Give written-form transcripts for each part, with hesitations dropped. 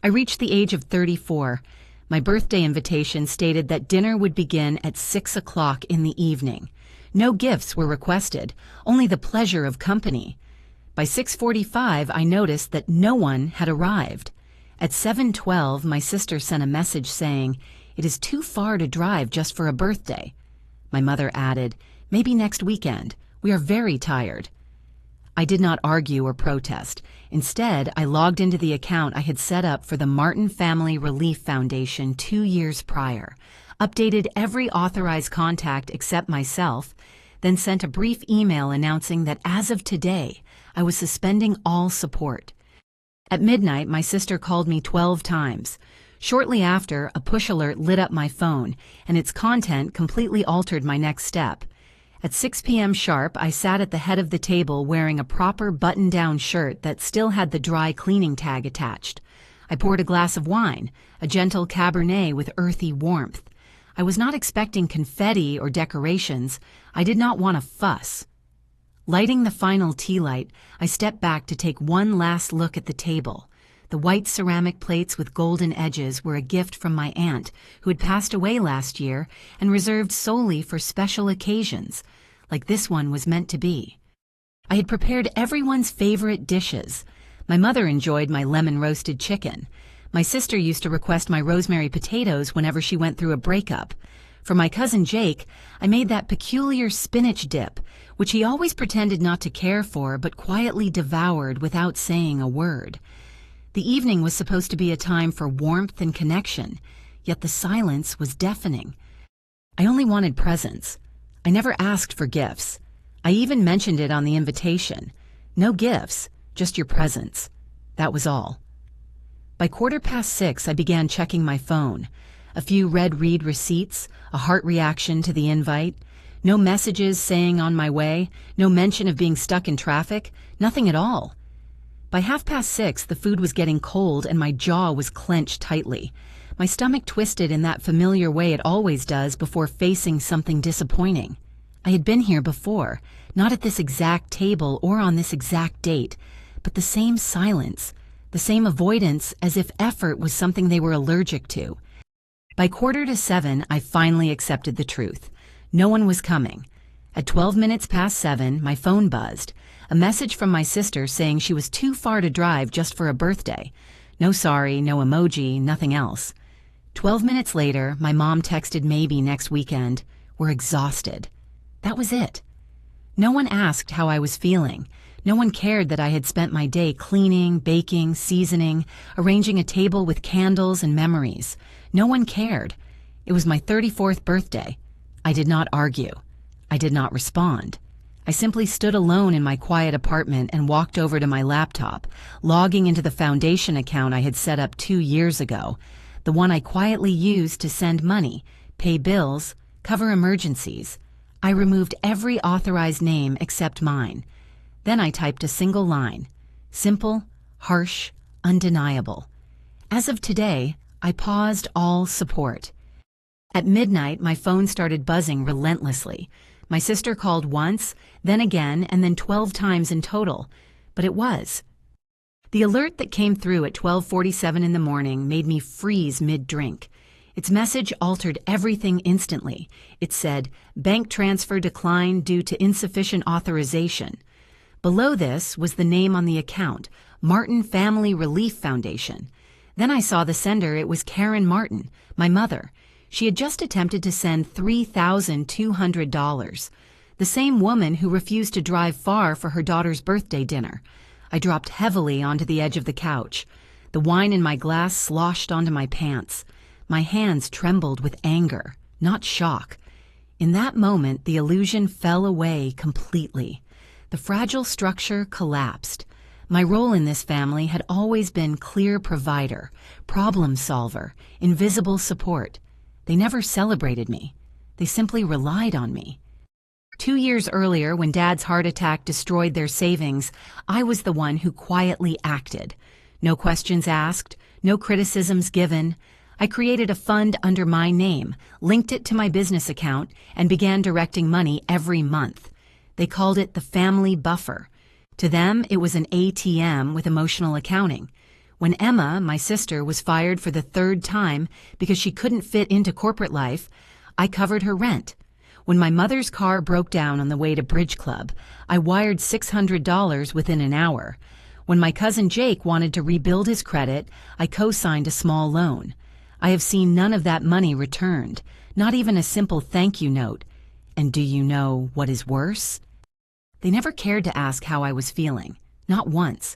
I reached the age of 34. My birthday invitation stated that dinner would begin at 6 o'clock in the evening. No gifts were requested, only the pleasure of company. By 6:45, I noticed that no one had arrived. At 7:12, my sister sent a message saying, "It is too far to drive just for a birthday." My mother added, "Maybe next weekend. We are very tired." I did not argue or protest. Instead, I logged into the account I had set up for the Martin Family Relief Foundation 2 years prior, updated every authorized contact except myself, then sent a brief email announcing that as of today, I was suspending all support. At midnight, my sister called me 12 times. Shortly after, a push alert lit up my phone, and its content completely altered my next step. At 6 p.m. sharp, I sat at the head of the table wearing a proper button-down shirt that still had the dry cleaning tag attached. I poured a glass of wine, a gentle Cabernet with earthy warmth. I was not expecting confetti or decorations. I did not want a fuss. Lighting the final tea light, I stepped back to take one last look at the table. The white ceramic plates with golden edges were a gift from my aunt, who had passed away last year and reserved solely for special occasions, like this one was meant to be. I had prepared everyone's favorite dishes. My mother enjoyed my lemon-roasted chicken. My sister used to request my rosemary potatoes whenever she went through a breakup. For my cousin Jake, I made that peculiar spinach dip, which he always pretended not to care for but quietly devoured without saying a word. The evening was supposed to be a time for warmth and connection, yet the silence was deafening. I only wanted presents. I never asked for gifts. I even mentioned it on the invitation. No gifts, just your presence. That was all. By 6:15, I began checking my phone. A few read receipts, a heart reaction to the invite. No messages saying on my way, no mention of being stuck in traffic, nothing at all. By 6:30, the food was getting cold and my jaw was clenched tightly. My stomach twisted in that familiar way it always does before facing something disappointing. I had been here before, not at this exact table or on this exact date, but the same silence, the same avoidance as if effort was something they were allergic to. By 6:45, I finally accepted the truth. No one was coming. At 12 minutes past 7, my phone buzzed. A message from my sister saying she was too far to drive just for a birthday. No sorry, no emoji, nothing else. 12 minutes later, my mom texted maybe next weekend. We're exhausted. That was it. No one asked how I was feeling. No one cared that I had spent my day cleaning, baking, seasoning, arranging a table with candles and memories. No one cared. It was my 34th birthday. I did not argue. I did not respond. I simply stood alone in my quiet apartment and walked over to my laptop, logging into the foundation account I had set up 2 years ago, the one I quietly used to send money, pay bills, cover emergencies. I removed every authorized name except mine. Then I typed a single line. Simple, harsh, undeniable. As of today, I paused all support. At midnight, my phone started buzzing relentlessly. My sister called once, then again, and then 12 times in total. But it was. The alert that came through at 12:47 in the morning made me freeze mid-drink. Its message altered everything instantly. It said, "Bank transfer declined due to insufficient authorization." Below this was the name on the account, Martin Family Relief Foundation. Then I saw the sender. It was Karen Martin, my mother. She had just attempted to send $3,200. The same woman who refused to drive far for her daughter's birthday dinner. I dropped heavily onto the edge of the couch. The wine in my glass sloshed onto my pants. My hands trembled with anger, not shock. In that moment, the illusion fell away completely. The fragile structure collapsed. My role in this family had always been clear provider, problem solver, invisible support. They never celebrated me. They simply relied on me. 2 years earlier, when Dad's heart attack destroyed their savings, I was the one who quietly acted. No questions asked, no criticisms given. I created a fund under my name, linked it to my business account, and began directing money every month. They called it the family buffer. To them, it was an ATM with emotional accounting. When Emma, my sister, was fired for the third time because she couldn't fit into corporate life, I covered her rent. When my mother's car broke down on the way to Bridge Club, I wired $600 within an hour. When my cousin Jake wanted to rebuild his credit, I co-signed a small loan. I have seen none of that money returned, not even a simple thank you note. And do you know what is worse? They never cared to ask how I was feeling. Not once.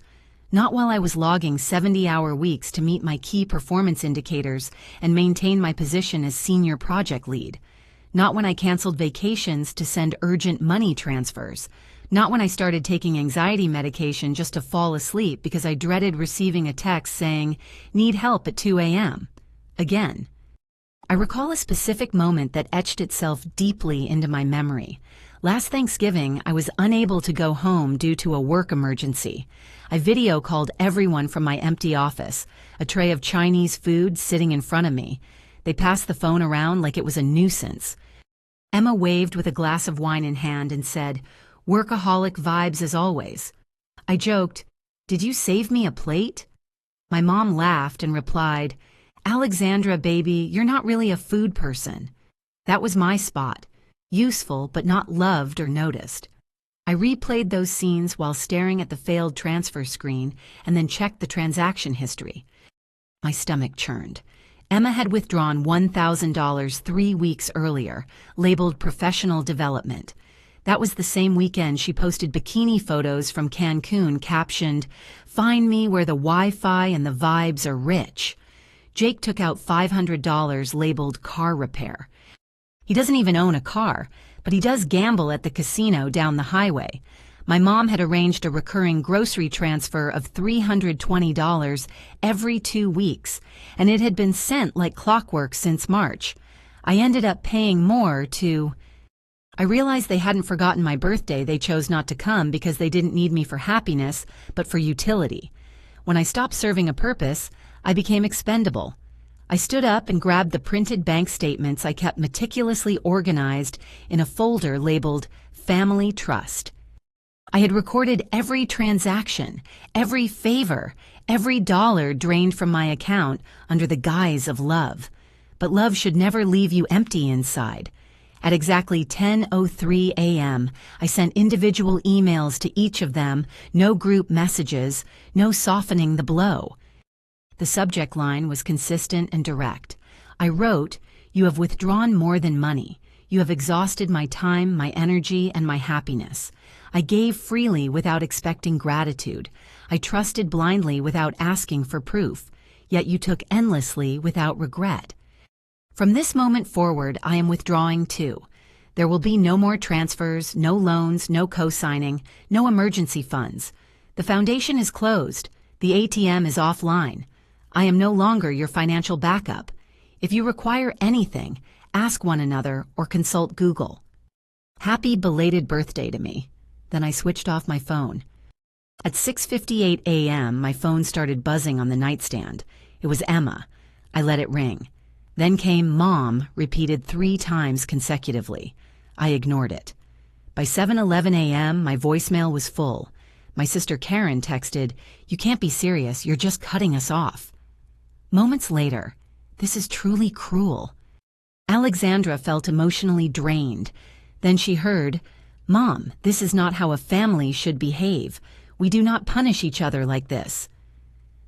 Not while I was logging 70-hour weeks to meet my key performance indicators and maintain my position as senior project lead. Not when I canceled vacations to send urgent money transfers. Not when I started taking anxiety medication just to fall asleep because I dreaded receiving a text saying, "Need help at 2 a.m." Again. I recall a specific moment that etched itself deeply into my memory. Last Thanksgiving, I was unable to go home due to a work emergency. I video called everyone from my empty office, a tray of Chinese food sitting in front of me. They passed the phone around like it was a nuisance. Emma waved with a glass of wine in hand and said, "Workaholic vibes as always." I joked, "Did you save me a plate?" My mom laughed and replied, "Alexandra, baby, you're not really a food person." That was my spot. Useful, but not loved or noticed. I replayed those scenes while staring at the failed transfer screen and then checked the transaction history. My stomach churned. Emma had withdrawn $1,000 3 weeks earlier, labeled professional development. That was the same weekend she posted bikini photos from Cancun captioned, "Find me where the Wi-Fi and the vibes are rich." Jake took out $500 labeled car repair. He doesn't even own a car, but he does gamble at the casino down the highway. My mom had arranged a recurring grocery transfer of $320 every 2 weeks, and it had been sent like clockwork since March. I ended up paying more to... I realized they hadn't forgotten my birthday. They chose not to come because they didn't need me for happiness, but for utility. When I stopped serving a purpose, I became expendable. I stood up and grabbed the printed bank statements I kept meticulously organized in a folder labeled Family Trust. I had recorded every transaction, every favor, every dollar drained from my account under the guise of love. But love should never leave you empty inside. At exactly 10:03 a.m., I sent individual emails to each of them, no group messages, no softening the blow. The subject line was consistent and direct. I wrote, "You have withdrawn more than money. You have exhausted my time, my energy, and my happiness. I gave freely without expecting gratitude. I trusted blindly without asking for proof. Yet you took endlessly without regret. From this moment forward, I am withdrawing too. There will be no more transfers, no loans, no co-signing, no emergency funds. The foundation is closed. The ATM is offline. I am no longer your financial backup. If you require anything, ask one another or consult Google. Happy belated birthday to me." Then I switched off my phone. At 6:58 a.m., my phone started buzzing on the nightstand. It was Emma. I let it ring. Then came "Mom," repeated 3 times consecutively. I ignored it. By 7:11 a.m., my voicemail was full. My sister Karen texted, "You can't be serious, you're just cutting us off." Moments later, this is truly cruel. Alexandra felt emotionally drained. Then she heard, "Mom, this is not how a family should behave. We do not punish each other like this."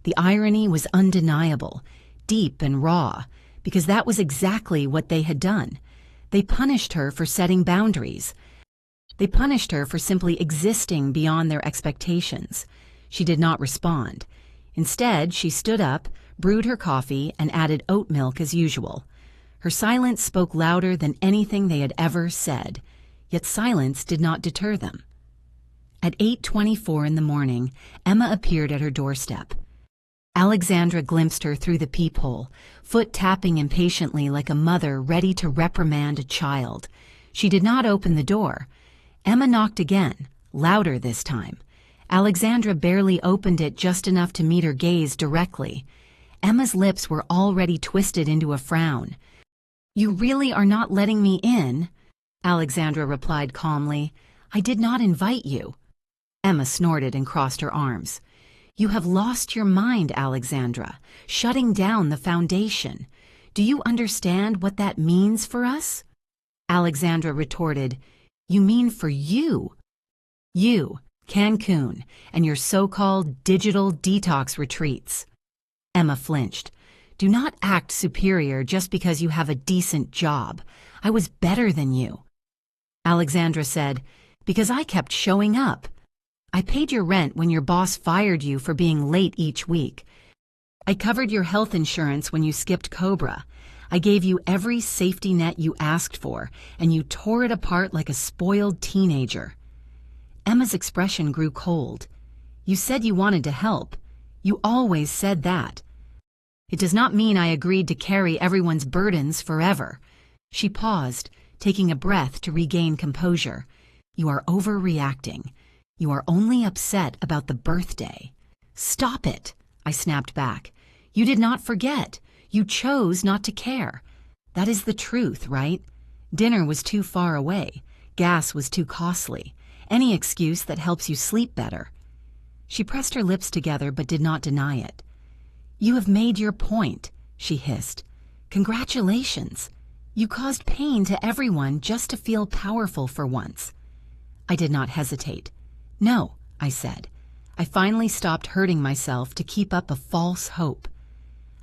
The irony was undeniable, deep and raw, because that was exactly what they had done. They punished her for setting boundaries. They punished her for simply existing beyond their expectations. She did not respond. Instead, she stood up, brewed her coffee, and added oat milk as usual. Her silence spoke louder than anything they had ever said, yet silence did not deter them. At 8:24 in the morning, Emma appeared at her doorstep. Alexandra glimpsed her through the peephole, foot tapping impatiently like a mother ready to reprimand a child. She did not open the door. Emma knocked again, louder this time. Alexandra barely opened it just enough to meet her gaze directly. Emma's lips were already twisted into a frown. "You really are not letting me in?" Alexandra replied calmly. "I did not invite you." Emma snorted and crossed her arms. You have lost your mind, Alexandra, shutting down the foundation. Do you understand what that means for us? Alexandra retorted, You mean for you? You, Cancun, and your so-called digital detox retreats. Emma flinched. Do not act superior just because you have a decent job. I was better than you. Alexandra said, Because I kept showing up. I paid your rent when your boss fired you for being late each week. I covered your health insurance when you skipped Cobra. I gave you every safety net you asked for, and you tore it apart like a spoiled teenager. Emma's expression grew cold. You said you wanted to help. You always said that. It does not mean I agreed to carry everyone's burdens forever. She paused, taking a breath to regain composure. You are overreacting. You are only upset about the birthday. Stop it, I snapped back. You did not forget. You chose not to care. That is the truth, right? Dinner was too far away. Gas was too costly. Any excuse that helps you sleep better. She pressed her lips together but did not deny it. You have made your point, she hissed. Congratulations. You caused pain to everyone just to feel powerful for once. I did not hesitate. No, I said. I finally stopped hurting myself to keep up a false hope.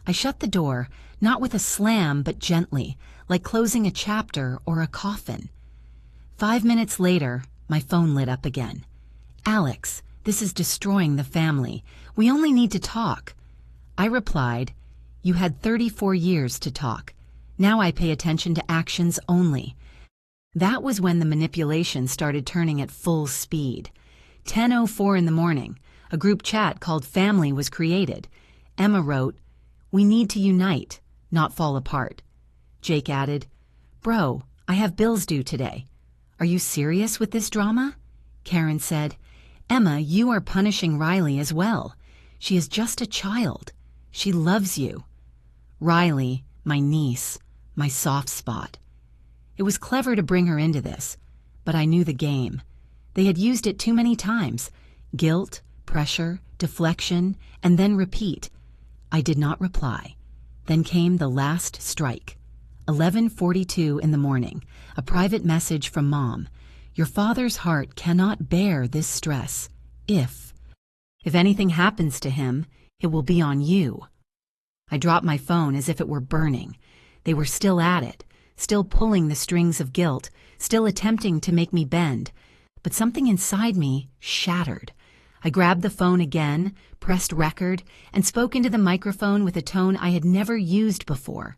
I shut the door, not with a slam but gently, like closing a chapter or a coffin. 5 minutes later, my phone lit up again. Alex, this is destroying the family. We only need to talk. I replied, You had 34 years to talk. Now I pay attention to actions only. That was when the manipulation started turning at full speed. 10:04 in the morning, a group chat called Family was created. Emma wrote, We need to unite, not fall apart. Jake added, Bro, I have bills due today. Are you serious with this drama? Karen said, Emma, you are punishing Riley as well. She is just a child. She loves you. Riley, my niece, my soft spot. It was clever to bring her into this, but I knew the game. They had used it too many times. Guilt, pressure, deflection, and then repeat. I did not reply. Then came the last strike. 11:42 in the morning, a private message from Mom. Your father's heart cannot bear this stress. If anything happens to him, it will be on you. I dropped my phone as if it were burning. They were still at it, still pulling the strings of guilt, still attempting to make me bend. But something inside me shattered. I grabbed the phone again, pressed record, and spoke into the microphone with a tone I had never used before.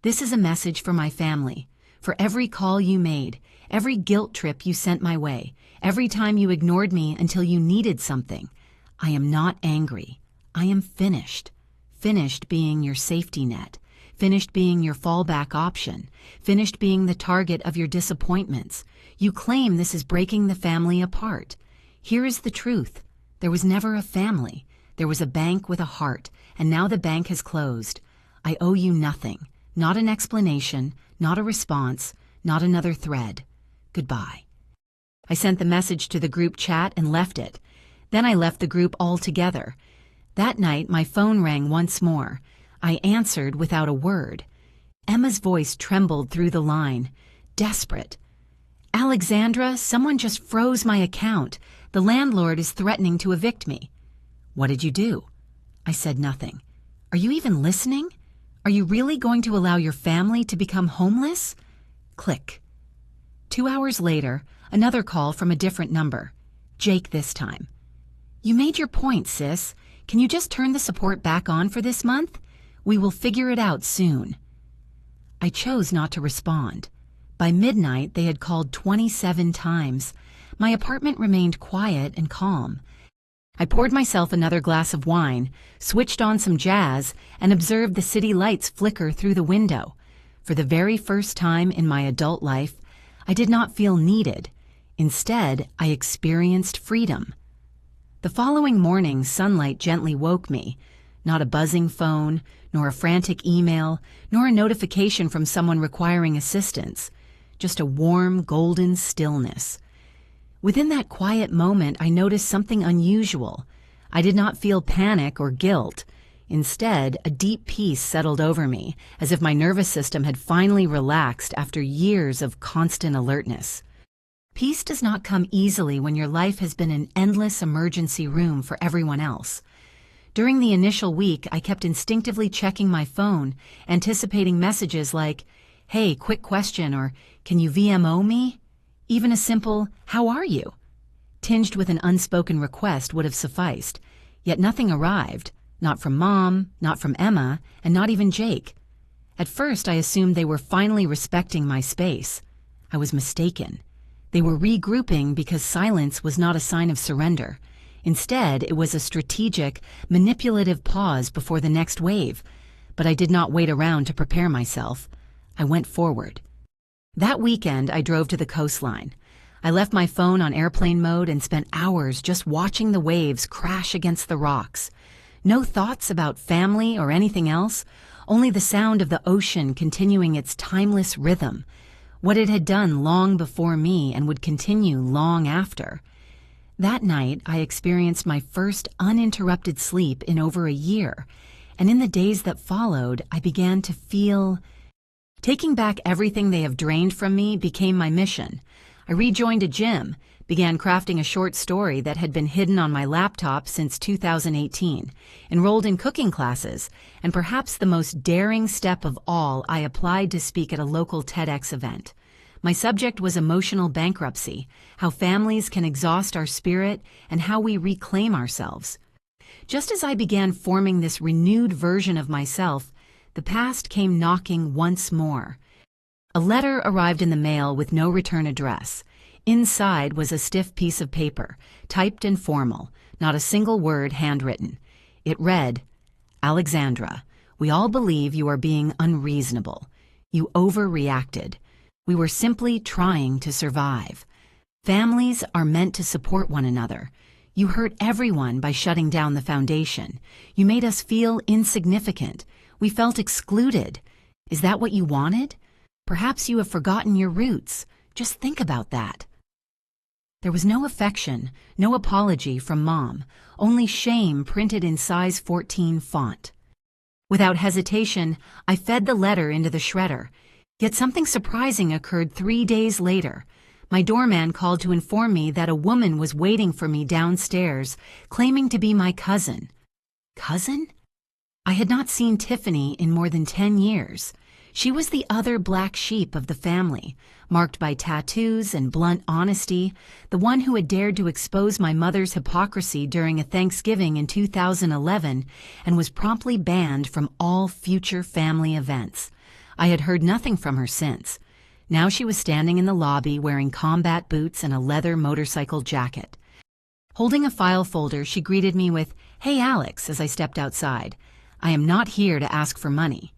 This is a message for my family, for every call you made, every guilt trip you sent my way, every time you ignored me until you needed something. I am not angry. I am finished. Finished being your safety net. Finished being your fallback option. Finished being the target of your disappointments. You claim this is breaking the family apart. Here is the truth. There was never a family. There was a bank with a heart, and now the bank has closed. I owe you nothing. Not an explanation, not a response, not another thread. Goodbye. I sent the message to the group chat and left it. Then I left the group altogether. That night, my phone rang once more. I answered without a word. Emma's voice trembled through the line, desperate. Alexandra, someone just froze my account. The landlord is threatening to evict me. What did you do? I said nothing. Are you even listening? Are you really going to allow your family to become homeless? Click. 2 hours later, another call from a different number. Jake this time. You made your point, sis. Can you just turn the support back on for this month? We will figure it out soon. I chose not to respond. By midnight, they had called 27 times. My apartment remained quiet and calm. I poured myself another glass of wine, switched on some jazz, and observed the city lights flicker through the window. For the very first time in my adult life, I did not feel needed. Instead, I experienced freedom. The following morning, sunlight gently woke me. Not a buzzing phone, nor a frantic email, nor a notification from someone requiring assistance. Just a warm, golden stillness. Within that quiet moment, I noticed something unusual. I did not feel panic or guilt. Instead, a deep peace settled over me, as if my nervous system had finally relaxed after years of constant alertness. Peace does not come easily when your life has been an endless emergency room for everyone else. During the initial week, I kept instinctively checking my phone, anticipating messages like, "Hey, quick question," or "Can you VMO me?" Even a simple, "How are you?" tinged with an unspoken request would have sufficed. Yet nothing arrived, not from Mom, not from Emma, and not even Jake. At first, I assumed they were finally respecting my space. I was mistaken. They were regrouping because silence was not a sign of surrender. Instead, it was a strategic, manipulative pause before the next wave. But I did not wait around to prepare myself. I went forward. That weekend, I drove to the coastline. I left my phone on airplane mode and spent hours just watching the waves crash against the rocks. No thoughts about family or anything else, only the sound of the ocean continuing its timeless rhythm, what it had done long before me and would continue long after. That night, I experienced my first uninterrupted sleep in over a year, and in the days that followed, I began to feel... Taking back everything they have drained from me became my mission. I rejoined a gym, began crafting a short story that had been hidden on my laptop since 2018, enrolled in cooking classes, and perhaps the most daring step of all, I applied to speak at a local TEDx event. My subject was emotional bankruptcy, how families can exhaust our spirit, and how we reclaim ourselves. Just as I began forming this renewed version of myself, the past came knocking once more. A letter arrived in the mail with no return address. Inside was a stiff piece of paper, typed and formal, not a single word handwritten. It read, "Alexandra, we all believe you are being unreasonable. You overreacted. We were simply trying to survive. Families are meant to support one another. You hurt everyone by shutting down the foundation. You made us feel insignificant. We felt excluded. Is that what you wanted? Perhaps you have forgotten your roots. Just think about that." There was no affection, no apology from Mom, only shame printed in size 14 font. Without hesitation, I fed the letter into the shredder. Yet something surprising occurred 3 days later. My doorman called to inform me that a woman was waiting for me downstairs, claiming to be my cousin. Cousin? I had not seen Tiffany in more than 10 years. She was the other black sheep of the family, marked by tattoos and blunt honesty, the one who had dared to expose my mother's hypocrisy during a Thanksgiving in 2011 and was promptly banned from all future family events. I had heard nothing from her since. Now she was standing in the lobby wearing combat boots and a leather motorcycle jacket. Holding a file folder, she greeted me with, "Hey, Alex," as I stepped outside. "I am not here to ask for money."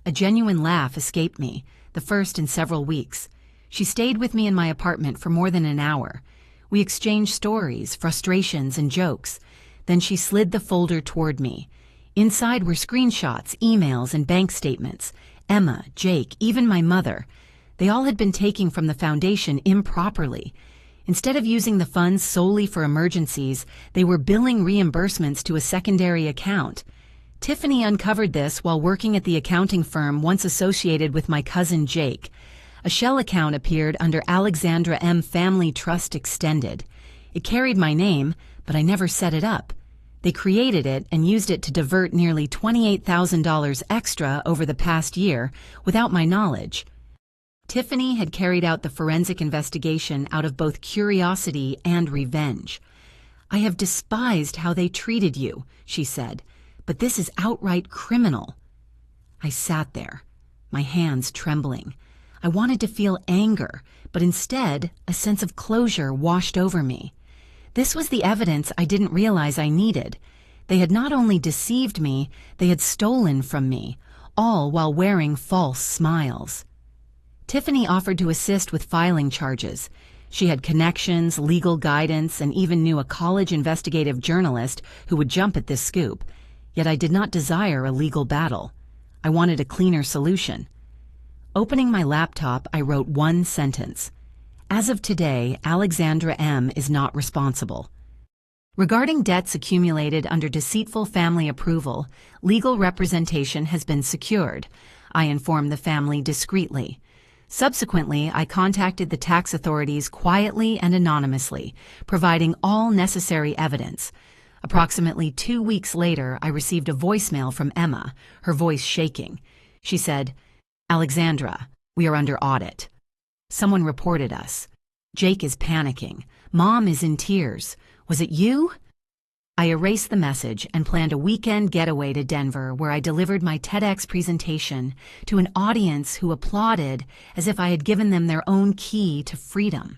A genuine laugh escaped me, the first in several weeks. She stayed with me in my apartment for more than an hour. We exchanged stories, frustrations, and jokes. Then she slid the folder toward me. Inside were screenshots, emails, and bank statements. Emma, Jake, even my mother. They all had been taken from the foundation improperly. Instead of using the funds solely for emergencies, they were billing reimbursements to a secondary account. Tiffany uncovered this while working at the accounting firm once associated with my cousin Jake. A shell account appeared under Alexandra M. Family Trust Extended. It carried my name, but I never set it up. They created it and used it to divert nearly $28,000 extra over the past year without my knowledge. Tiffany had carried out the forensic investigation out of both curiosity and revenge. "I have despised how they treated you," she said, "but this is outright criminal." I sat there, my hands trembling. I wanted to feel anger, but instead, a sense of closure washed over me. This was the evidence I didn't realize I needed. They had not only deceived me, they had stolen from me, all while wearing false smiles. Tiffany offered to assist with filing charges. She had connections, legal guidance, and even knew a college investigative journalist who would jump at this scoop. Yet I did not desire a legal battle. I wanted a cleaner solution. Opening my laptop, I wrote one sentence. "As of today, Alexandra M. is not responsible." Regarding debts accumulated under deceitful family approval, legal representation has been secured. I informed the family discreetly. Subsequently, I contacted the tax authorities quietly and anonymously, providing all necessary evidence. Approximately 2 weeks later, I received a voicemail from Emma, her voice shaking. She said, "Alexandra, we are under audit. Someone reported us. Jake is panicking. Mom is in tears. Was it you?" I erased the message and planned a weekend getaway to Denver where I delivered my TEDx presentation to an audience who applauded as if I had given them their own key to freedom.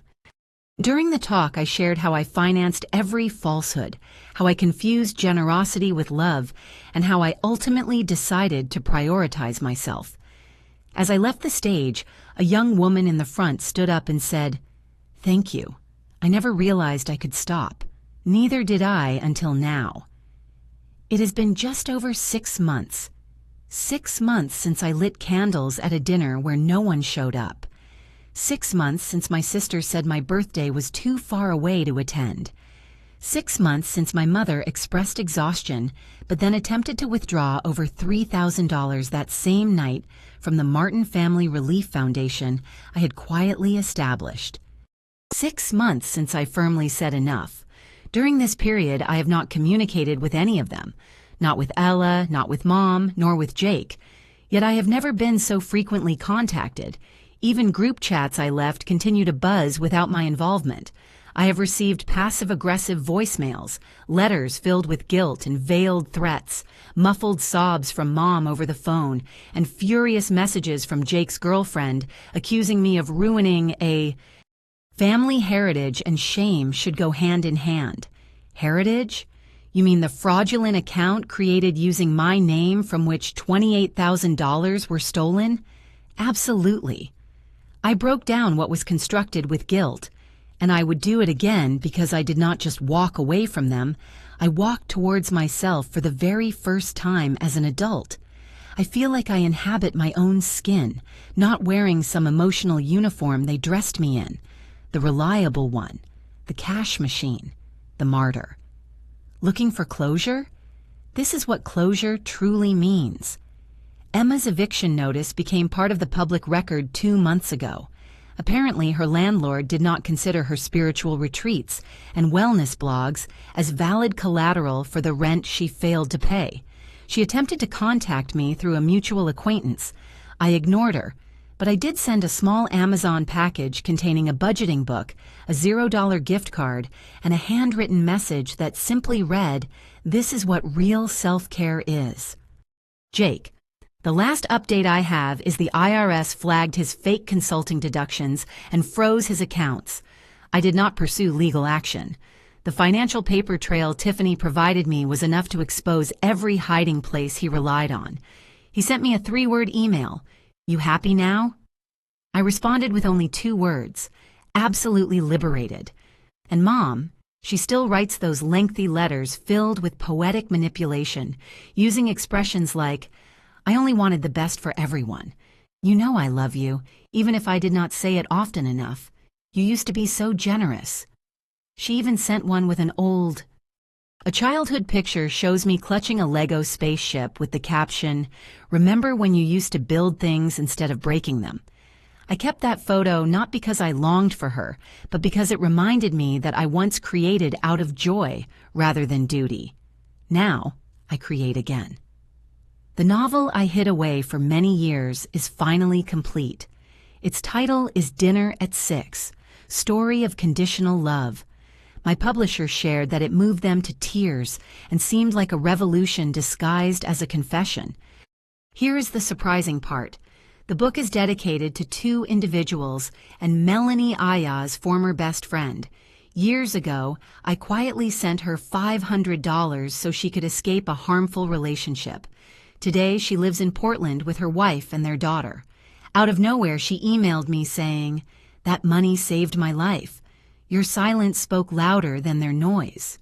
During the talk, I shared how I financed every falsehood, how I confused generosity with love, and how I ultimately decided to prioritize myself. As I left the stage, a young woman in the front stood up and said, "Thank you. I never realized I could stop. Neither did I until now." It has been just over 6 months. 6 months since I lit candles at a dinner where no one showed up. 6 months since my sister said my birthday was too far away to attend. 6 months since my mother expressed exhaustion, but then attempted to withdraw over $3,000 that same night from the Martin Family Relief Foundation I had quietly established. 6 months since I firmly said enough. During this period, I have not communicated with any of them. Not with Ella, not with Mom, nor with Jake. Yet I have never been so frequently contacted. Even group chats I left continue to buzz without my involvement. I have received passive-aggressive voicemails, letters filled with guilt and veiled threats, muffled sobs from Mom over the phone, and furious messages from Jake's girlfriend accusing me of ruining a family. Heritage and shame should go hand in hand. Heritage? You mean the fraudulent account created using my name from which $28,000 were stolen? Absolutely. I broke down what was constructed with guilt, and I would do it again because I did not just walk away from them. I walked towards myself for the very first time as an adult. I feel like I inhabit my own skin, not wearing some emotional uniform they dressed me in. The reliable one, the cash machine, the martyr. Looking for closure? This is what closure truly means. Emma's eviction notice became part of the public record 2 months ago. Apparently, her landlord did not consider her spiritual retreats and wellness blogs as valid collateral for the rent she failed to pay. She attempted to contact me through a mutual acquaintance. I ignored her, but I did send a small Amazon package containing a budgeting book, a $0 gift card, and a handwritten message that simply read, "This is what real self-care is." Jake. The last update I have is the IRS flagged his fake consulting deductions and froze his accounts. I did not pursue legal action. The financial paper trail Tiffany provided me was enough to expose every hiding place he relied on. He sent me a 3-word email. "You happy now?" I responded with only 2 words, absolutely liberated. And Mom, she still writes those lengthy letters filled with poetic manipulation, using expressions like, "I only wanted the best for everyone. You know I love you, even if I did not say it often enough. You used to be so generous." She even sent one with a childhood picture shows me clutching a Lego spaceship with the caption, "Remember when you used to build things instead of breaking them?" I kept that photo not because I longed for her, but because it reminded me that I once created out of joy rather than duty. Now, I create again. The novel I hid away for many years is finally complete. Its title is Dinner at 6, Story of Conditional Love. My publisher shared that it moved them to tears and seemed like a revolution disguised as a confession. Here is the surprising part. The book is dedicated to 2 individuals and Melanie Aya's former best friend. Years ago, I quietly sent her $500 so she could escape a harmful relationship. Today, she lives in Portland with her wife and their daughter. Out of nowhere, she emailed me saying, "That money saved my life. Your silence spoke louder than their noise."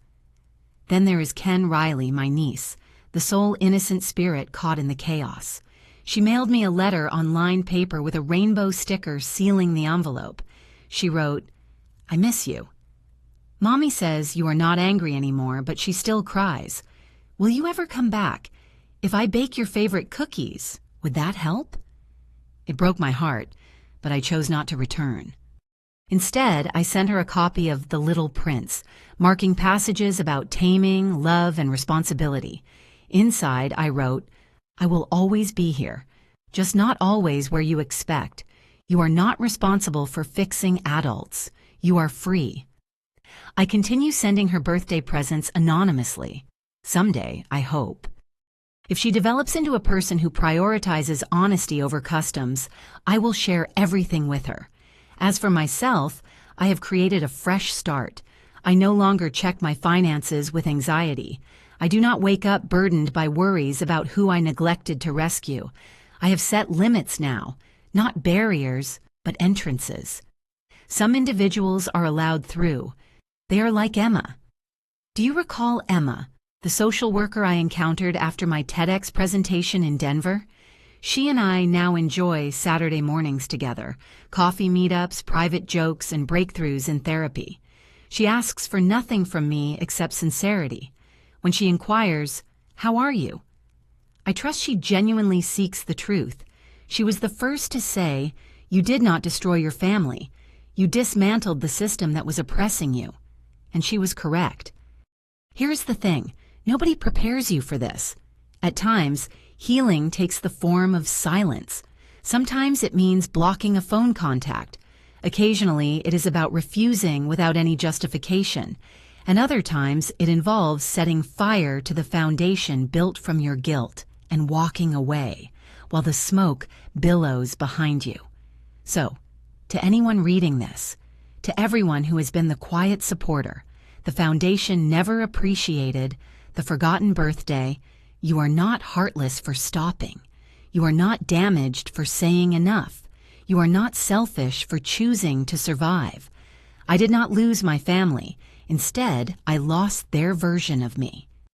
Then there is Ken Riley, my niece, the sole innocent spirit caught in the chaos. She mailed me a letter on lined paper with a rainbow sticker sealing the envelope. She wrote, "I miss you." Mommy says you are not angry anymore, but she still cries. Will you ever come back? If I bake your favorite cookies, would that help? It broke my heart, but I chose not to return. Instead, I sent her a copy of The Little Prince, marking passages about taming, love, and responsibility. Inside, I wrote, I will always be here, just not always where you expect. You are not responsible for fixing adults. You are free. I continue sending her birthday presents anonymously. Someday, I hope. If she develops into a person who prioritizes honesty over customs, I will share everything with her. As for myself, I have created a fresh start. I no longer check my finances with anxiety. I do not wake up burdened by worries about who I neglected to rescue. I have set limits now, not barriers, but entrances. Some individuals are allowed through. They are like Emma. Do you recall Emma, the social worker I encountered after my TEDx presentation in Denver? She and I now enjoy Saturday mornings together, coffee meetups, private jokes, and breakthroughs in therapy. She asks for nothing from me except sincerity. When she inquires, "How are you?" I trust she genuinely seeks the truth. She was the first to say, "You did not destroy your family. You dismantled the system that was oppressing you." And she was correct. Here's the thing. Nobody prepares you for this. At times, healing takes the form of silence. Sometimes it means blocking a phone contact. Occasionally, it is about refusing without any justification. And other times, it involves setting fire to the foundation built from your guilt and walking away, while the smoke billows behind you. So, to anyone reading this, to everyone who has been the quiet supporter, the foundation never appreciated, the forgotten birthday, you are not heartless for stopping. You are not damaged for saying enough. You are not selfish for choosing to survive. I did not lose my family. Instead, I lost their version of me.